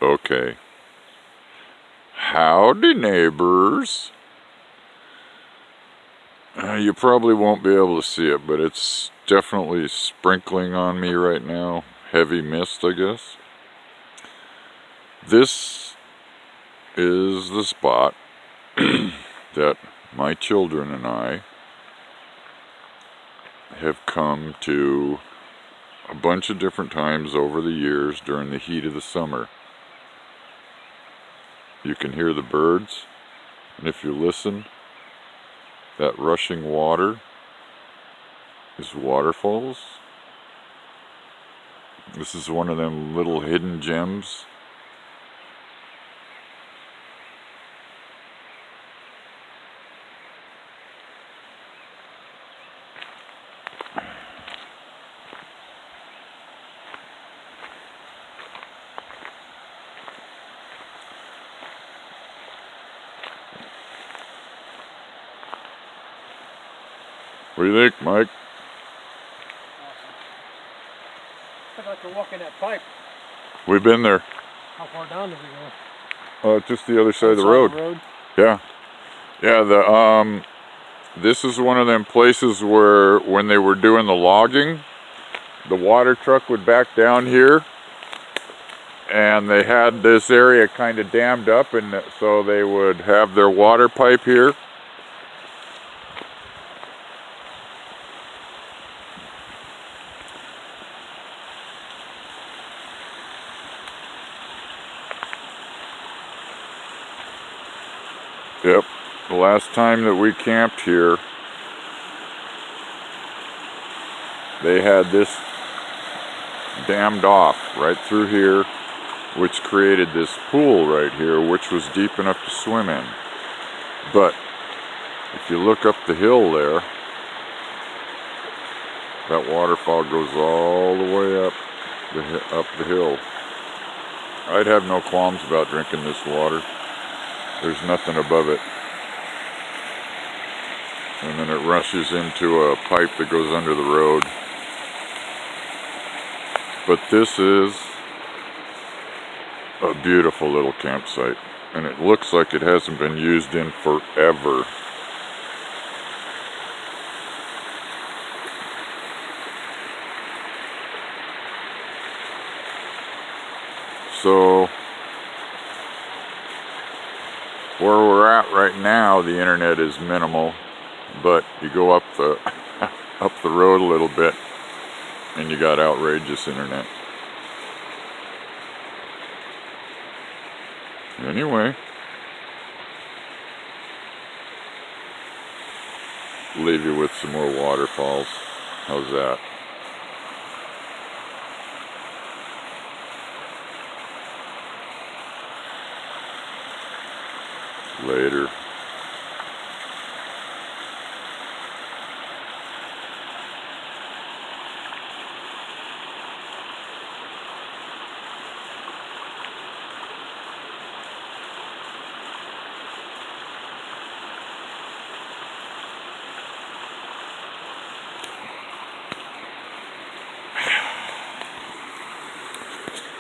Okay. Howdy, neighbors. You probably won't be able to see it, but it's definitely sprinkling on me right now. Heavy mist, I guess. This is the spot that my children and I have come to a bunch of different times over the years during the heat of the summer. You can hear the birds, and if you listen, that rushing water is Waterfalls. This is one of them little hidden gems. What do you think, Mike? I'd like to walk in that pipe. We've been there. How far down did we go? Just the other side of the road. Yeah. Yeah, this is one of them places where when they were doing the logging, the water truck would back down here, and they had this area kind of dammed up, and so they would have their water pipe here. Yep, the last time that we camped here, they had this dammed off right through here, which created this pool right here, which was deep enough to swim in. But if you look up the hill there, that waterfall goes all the way up the hill. I'd have no qualms about drinking this water. There's nothing above it. And then it rushes into a pipe that goes under the road. But this is a beautiful little campsite, and it looks like it hasn't been used in forever. So where we're at right now, the internet is minimal, but you go up the up the road a little bit and you got outrageous internet. Anyway, leave you with some more waterfalls. How's that? Later.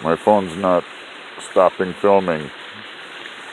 My phone's not stopping filming.